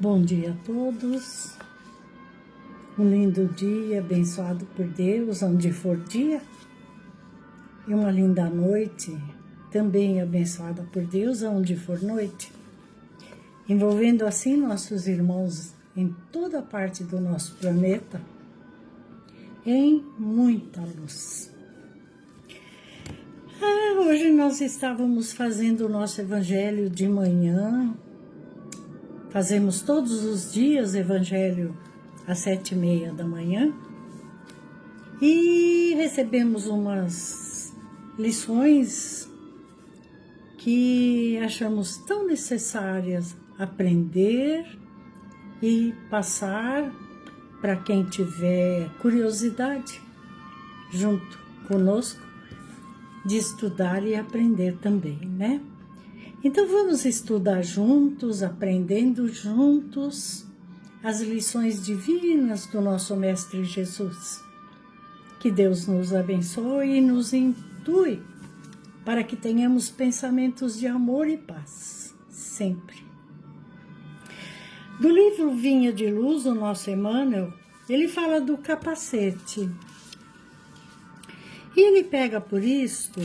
Bom dia a todos, um lindo dia abençoado por Deus, onde for dia, e uma linda noite, também abençoada por Deus, onde for noite, envolvendo assim nossos irmãos em toda parte do nosso planeta, em muita luz. Hoje nós estávamos fazendo o nosso evangelho de manhã. Fazemos todos os dias evangelho às 7h30 da manhã e recebemos umas lições que achamos tão necessárias aprender e passar para quem tiver curiosidade junto conosco de estudar e aprender também, né? Então vamos estudar juntos, aprendendo juntos as lições divinas do nosso Mestre Jesus. Que Deus nos abençoe e nos intui para que tenhamos pensamentos de amor e paz, sempre. Do livro Vinha de Luz, o nosso Emmanuel, ele fala do capacete. E ele pega por isto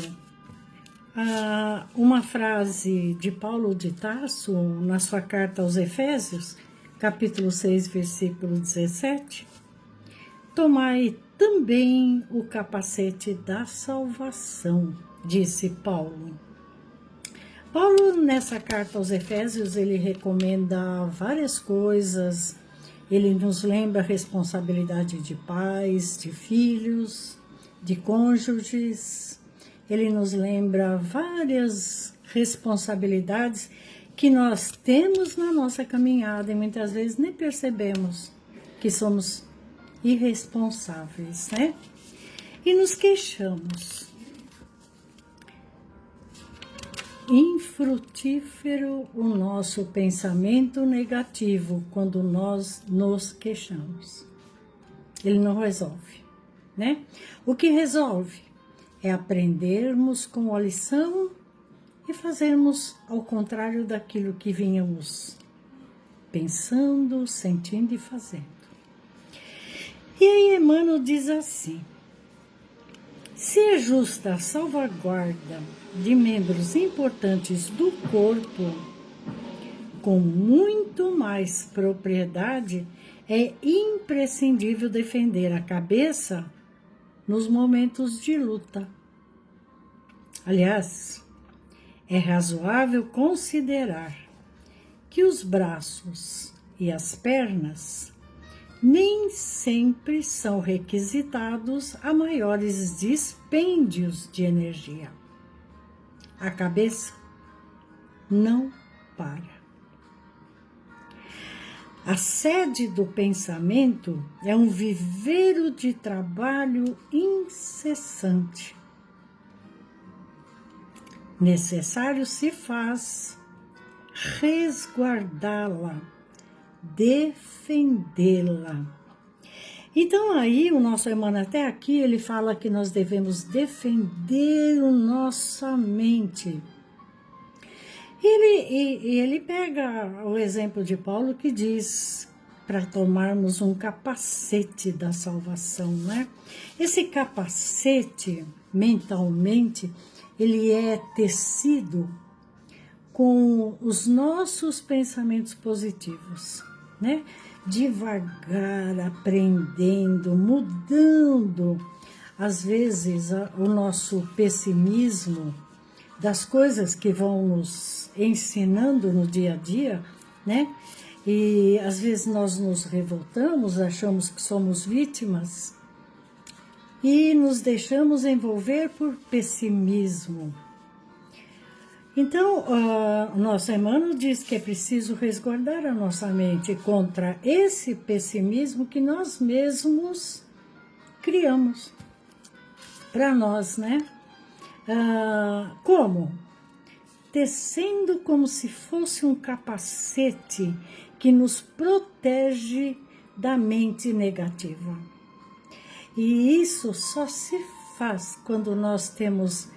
uma frase de Paulo de Tarso, na sua carta aos Efésios, capítulo 6, versículo 17. Tomai também o capacete da salvação, disse Paulo. Paulo, nessa carta aos Efésios, ele recomenda várias coisas. Ele nos lembra a responsabilidade de pais, de filhos, de cônjuges. Ele nos lembra várias responsabilidades que nós temos na nossa caminhada e muitas vezes nem percebemos que somos irresponsáveis, né? E nos queixamos. Infrutífero o nosso pensamento negativo quando nós nos queixamos. Ele não resolve, né? O que resolve é aprendermos com a lição e fazermos ao contrário daquilo que vínhamos pensando, sentindo e fazendo. E aí Emmanuel diz assim: se é justa a salvaguarda de membros importantes do corpo, com muito mais propriedade, é imprescindível defender a cabeça nos momentos de luta. Aliás, é razoável considerar que os braços e as pernas nem sempre são requisitados a maiores dispêndios de energia. A cabeça não para. A sede do pensamento é um viveiro de trabalho incessante. Necessário se faz resguardá-la, defendê-la. Então aí o nosso Emmanuel até aqui ele fala que nós devemos defender a nossa mente. Ele pega o exemplo de Paulo que diz para tomarmos um capacete da salvação, né? Esse capacete, mentalmente, ele é tecido com os nossos pensamentos positivos, né? Devagar, aprendendo, mudando, às vezes, o nosso pessimismo das coisas que vão nos ensinando no dia a dia, né? E às vezes nós nos revoltamos, achamos que somos vítimas e nos deixamos envolver por pessimismo. Então, o nosso Emmanuel diz que é preciso resguardar a nossa mente contra esse pessimismo que nós mesmos criamos para nós, né? Como? Tecendo como se fosse um capacete que nos protege da mente negativa. E isso só se faz quando nós temos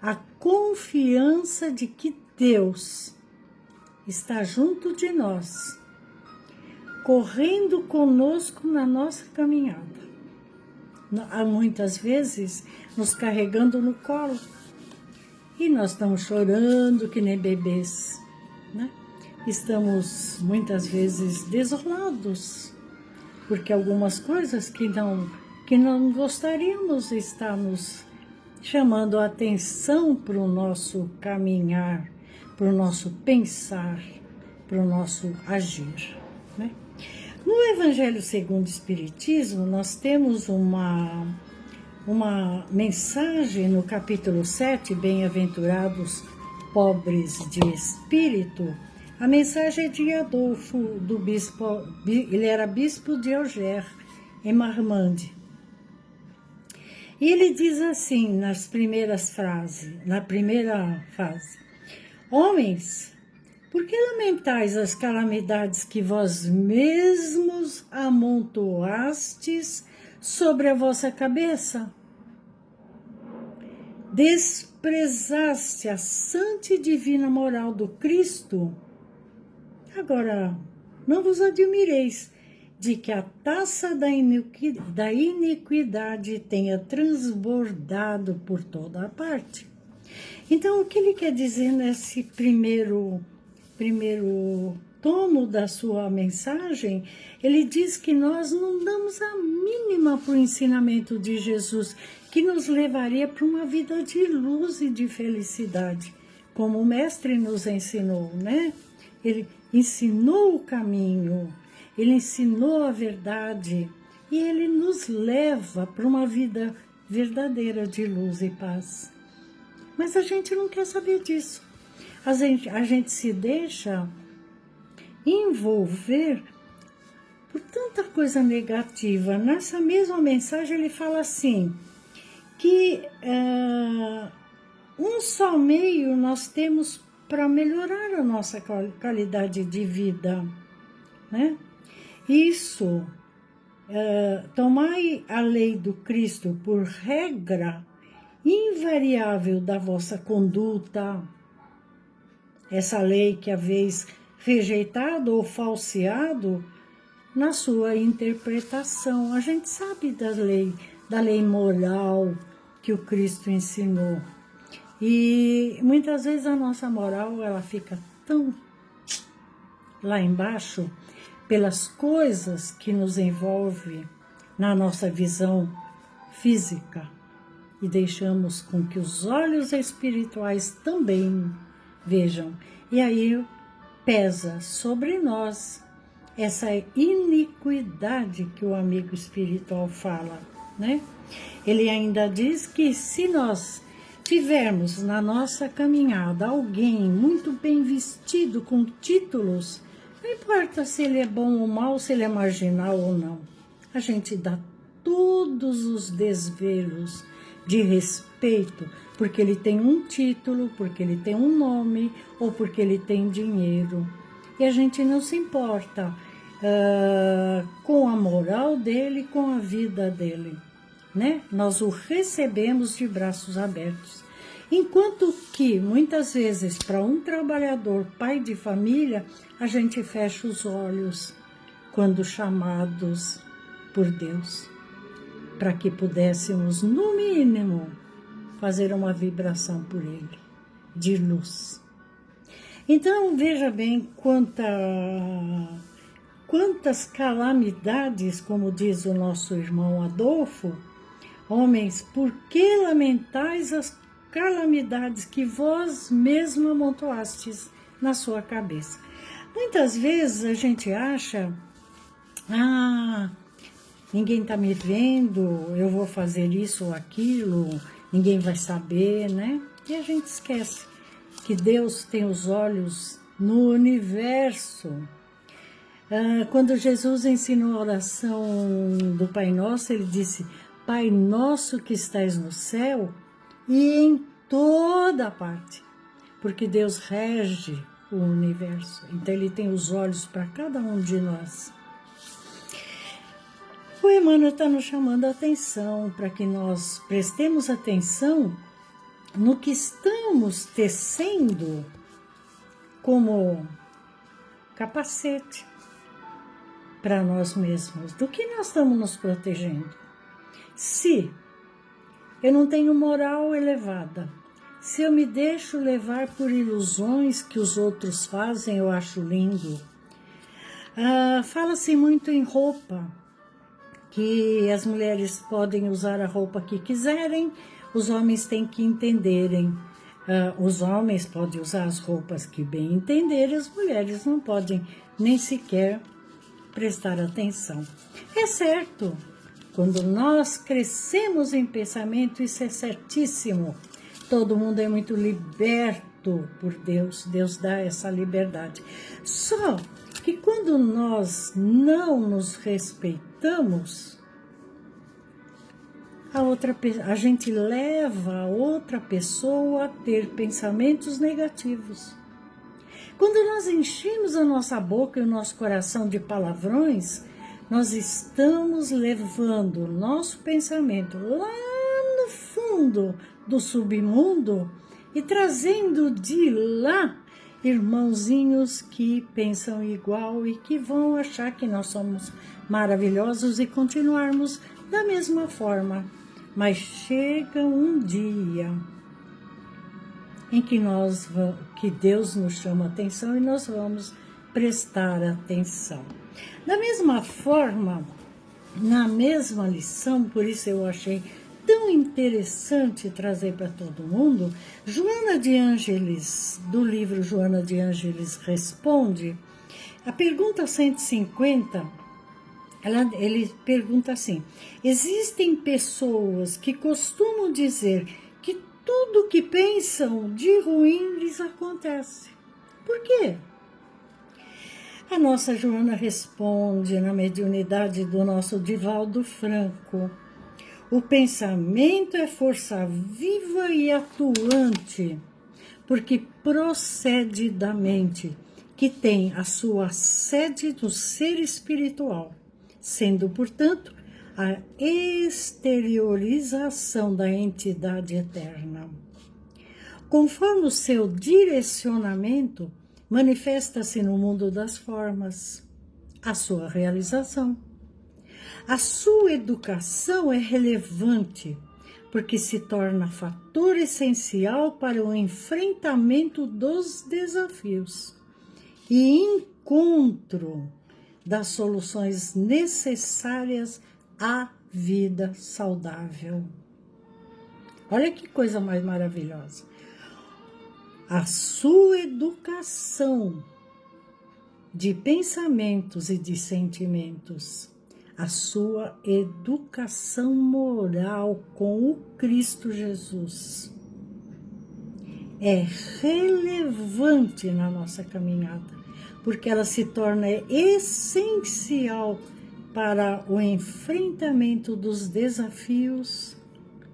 a confiança de que Deus está junto de nós correndo conosco na nossa caminhada. Muitas vezes nos carregando no colo. E nós estamos chorando que nem bebês, né? Estamos muitas vezes desolados, porque algumas coisas que não gostaríamos estar nos chamando a atenção para o nosso caminhar, para o nosso pensar, para o nosso agir, né? No Evangelho segundo o Espiritismo, nós temos uma mensagem no capítulo 7, Bem-aventurados pobres de espírito. A mensagem é de Adolfo, do bispo, ele era bispo de Alger, em Marmande. E ele diz assim, na primeira fase: Homens, por que lamentais as calamidades que vós mesmos amontoastes sobre a vossa cabeça? Desprezaste a santa e divina moral do Cristo? Agora, não vos admireis de que a taça da iniquidade tenha transbordado por toda a parte. Então, o que ele quer dizer nesse primeiro tomo da sua mensagem? Ele diz que nós não damos a mínima para o ensinamento de Jesus, que nos levaria para uma vida de luz e de felicidade, como o Mestre nos ensinou, né? Ele ensinou o caminho, ele ensinou a verdade e ele nos leva para uma vida verdadeira de luz e paz. Mas a gente não quer saber disso. A gente se deixa envolver por tanta coisa negativa. Nessa mesma mensagem ele fala assim, que um só meio nós temos para melhorar a nossa qualidade de vida, né? Isso, tomai a lei do Cristo por regra invariável da vossa conduta, essa lei que haveis rejeitado ou falseado na sua interpretação. A gente sabe da lei moral que o Cristo ensinou. E muitas vezes a nossa moral ela fica tão lá embaixo pelas coisas que nos envolvem na nossa visão física e deixamos com que os olhos espirituais também vejam. E aí pesa sobre nós essa iniquidade que o amigo espiritual fala, né? Ele ainda diz que se nós tivermos na nossa caminhada alguém muito bem vestido com títulos, não importa se ele é bom ou mau, se ele é marginal ou não, a gente dá todos os desvelos de respeito, porque ele tem um título, porque ele tem um nome ou porque ele tem dinheiro. E a gente não se importa com a moral dele, com a vida dele, né? Nós o recebemos de braços abertos. Enquanto que, muitas vezes, para um trabalhador, pai de família, a gente fecha os olhos quando chamados por Deus, para que pudéssemos, no mínimo, fazer uma vibração por ele, de luz. Então, veja bem quantas calamidades, como diz o nosso irmão Adolfo, homens, por que lamentais as calamidades que vós mesmo amontoastes na sua cabeça? Muitas vezes a gente acha, ninguém está me vendo, eu vou fazer isso ou aquilo, ninguém vai saber, né? E a gente esquece que Deus tem os olhos no universo. Quando Jesus ensinou a oração do Pai Nosso, ele disse: Pai Nosso que estais no céu e em toda parte, porque Deus rege o universo, então ele tem os olhos para cada um de nós. O Emmanuel está nos chamando a atenção para que nós prestemos atenção no que estamos tecendo como capacete para nós mesmos? Do que nós estamos nos protegendo? Se eu não tenho moral elevada, se eu me deixo levar por ilusões que os outros fazem, eu acho lindo. Fala-se muito em roupa, que as mulheres podem usar a roupa que quiserem, os homens têm que entenderem. Os homens podem usar as roupas que bem entenderem, as mulheres não podem nem sequer prestar atenção. É certo, quando nós crescemos em pensamento, isso é certíssimo. Todo mundo é muito liberto por Deus, Deus dá essa liberdade. Só que quando nós não nos respeitamos, a gente leva a outra pessoa a ter pensamentos negativos. Quando nós enchemos a nossa boca e o nosso coração de palavrões, nós estamos levando o nosso pensamento lá no fundo do submundo e trazendo de lá irmãozinhos que pensam igual e que vão achar que nós somos maravilhosos e continuarmos da mesma forma. Mas chega um dia em que Deus nos chama a atenção e nós vamos prestar atenção. Da mesma forma, na mesma lição, por isso eu achei tão interessante trazer para todo mundo, Joana de Ângeles, do livro Joana de Ângeles Responde, a pergunta 150, ele pergunta assim: existem pessoas que costumam dizer que tudo que pensam de ruim lhes acontece. Por quê? A nossa Joana responde na mediunidade do nosso Divaldo Franco: o pensamento é força viva e atuante, porque procede da mente, que tem a sua sede no ser espiritual, sendo, portanto, a exteriorização da entidade eterna. Conforme o seu direcionamento, manifesta-se no mundo das formas a sua realização. A sua educação é relevante, porque se torna fator essencial para o enfrentamento dos desafios e encontro das soluções necessárias à vida saudável. Olha que coisa mais maravilhosa. A sua educação de pensamentos e de sentimentos, a sua educação moral com o Cristo Jesus é relevante na nossa caminhada, porque ela se torna essencial para o enfrentamento dos desafios,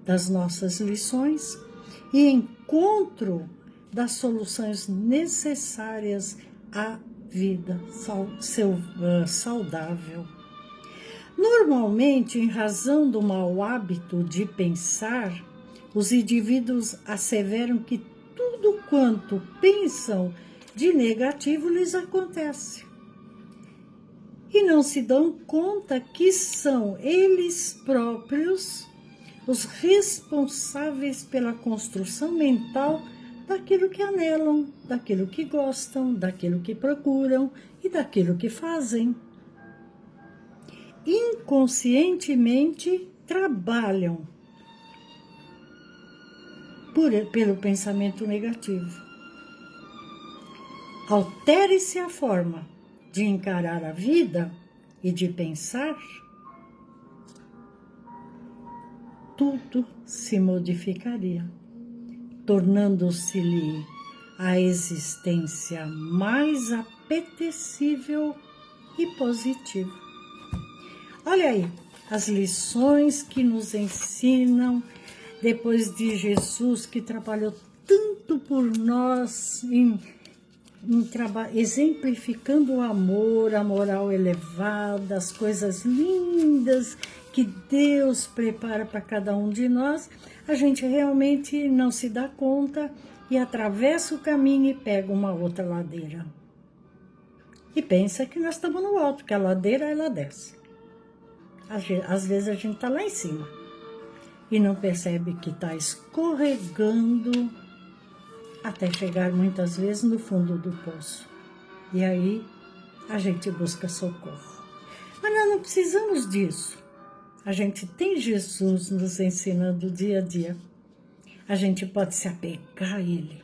das nossas lições e encontro das soluções necessárias à vida saudável. Normalmente, em razão do mau hábito de pensar, os indivíduos asseveram que tudo quanto pensam de negativo lhes acontece. E não se dão conta que são eles próprios os responsáveis pela construção mental daquilo que anelam, daquilo que gostam, daquilo que procuram e daquilo que fazem. Inconscientemente trabalham pelo pensamento negativo. Altere-se a forma de encarar a vida e de pensar, tudo se modificaria, tornando-se-lhe a existência mais apetecível e positiva. Olha aí, as lições que nos ensinam depois de Jesus, que trabalhou tanto por nós, exemplificando o amor, a moral elevada, as coisas lindas que Deus prepara para cada um de nós, a gente realmente não se dá conta e atravessa o caminho e pega uma outra ladeira. e pensa que nós estamos no alto, que a ladeira ela desce. Às vezes a gente está lá em cima e não percebe que está escorregando até chegar muitas vezes no fundo do poço. E aí a gente busca socorro. Mas nós não precisamos disso. A gente tem Jesus nos ensinando dia a dia. A gente pode se apegar a Ele.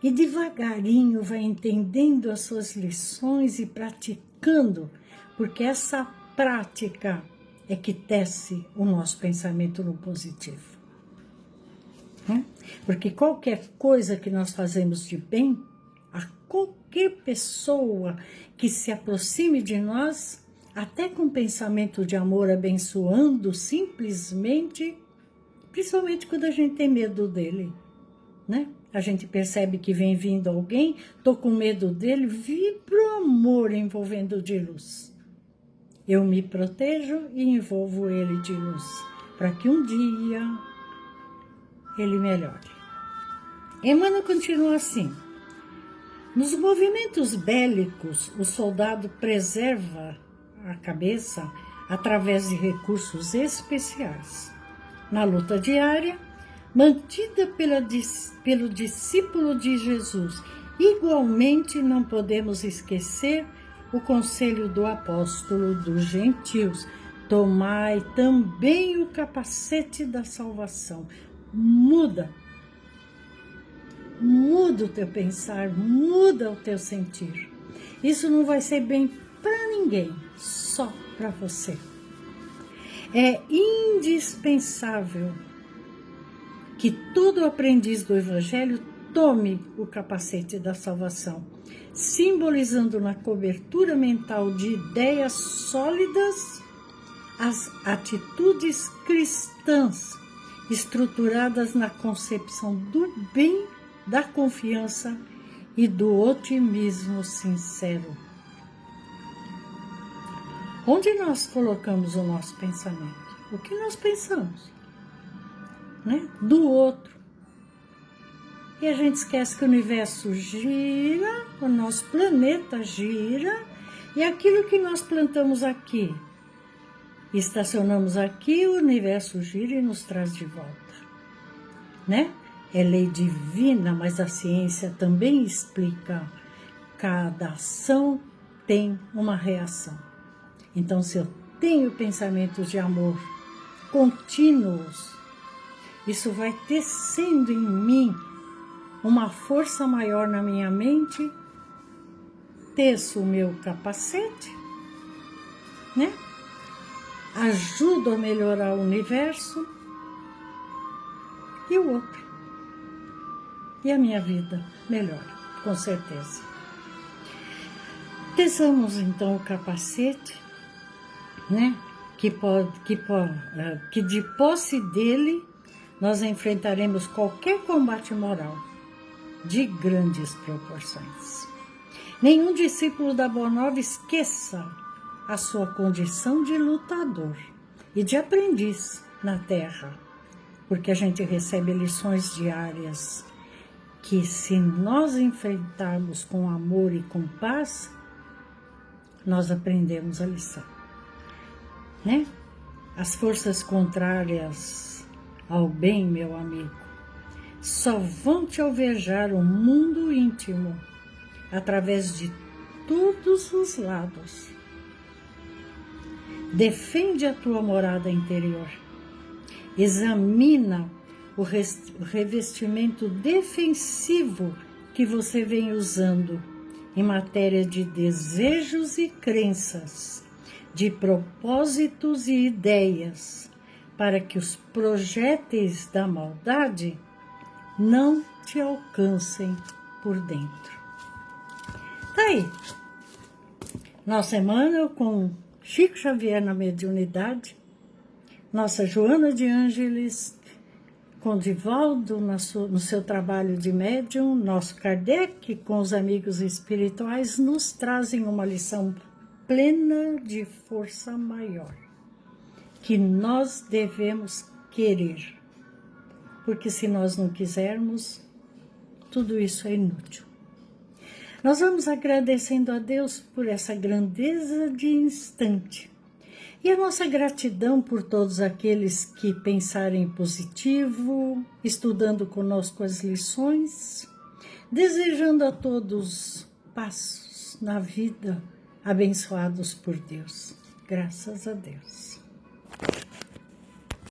E devagarinho vai entendendo as suas lições e praticando, porque essa prática é que tece o nosso pensamento no positivo. Porque qualquer coisa que nós fazemos de bem, a qualquer pessoa que se aproxime de nós, até com pensamento de amor abençoando, simplesmente, principalmente quando a gente tem medo dele, né? A gente percebe que vem vindo alguém, tô com medo dele, vibra o amor envolvendo de luz. Eu me protejo e envolvo ele de luz, para que um dia ele melhore. Emmanuel continua assim: nos movimentos bélicos, o soldado preserva a cabeça através de recursos especiais. Na luta diária, mantida pelo discípulo de Jesus, igualmente não podemos esquecer o conselho do apóstolo dos gentios: tomai também o capacete da salvação. Muda o teu pensar, muda o teu sentir. Isso não vai ser bem para ninguém, só para você. É indispensável que todo aprendiz do Evangelho tome o capacete da salvação, simbolizando na cobertura mental de ideias sólidas as atitudes cristãs, estruturadas na concepção do bem, da confiança e do otimismo sincero. Onde nós colocamos o nosso pensamento? O que nós pensamos, né? Do outro. E a gente esquece que o universo gira, o nosso planeta gira, e aquilo que nós plantamos aqui, estacionamos aqui, o universo gira e nos traz de volta, né? É lei divina, mas a ciência também explica. Cada ação tem uma reação. Então, se eu tenho pensamentos de amor contínuos, isso vai tecendo em mim uma força maior na minha mente, teço o meu capacete, né? Ajudo a melhorar o universo e o outro. E a minha vida melhora, com certeza. Teçamos então o capacete, né? Que de posse dele nós enfrentaremos qualquer combate moral de grandes proporções. Nenhum discípulo da Boa Nova esqueça a sua condição de lutador e de aprendiz na Terra, porque a gente recebe lições diárias que, se nós enfrentarmos com amor e com paz, nós aprendemos a lição, né? As forças contrárias ao bem, meu amigo, só vão te alvejar o mundo íntimo através de todos os lados. Defende a tua morada interior. Examina o revestimento defensivo que você vem usando em matéria de desejos e crenças, de propósitos e ideias, para que os projéteis da maldade não te alcancem por dentro. Tá aí. Nossa Emmanuel com Chico Xavier na mediunidade, nossa Joana de Ângeles com Divaldo no seu trabalho de médium, nosso Kardec com os amigos espirituais nos trazem uma lição plena de força maior, que nós devemos querer, porque se nós não quisermos, tudo isso é inútil. Nós vamos agradecendo a Deus por essa grandeza de instante. E a nossa gratidão por todos aqueles que pensarem positivo, estudando conosco as lições, desejando a todos passos na vida abençoados por Deus. Graças a Deus.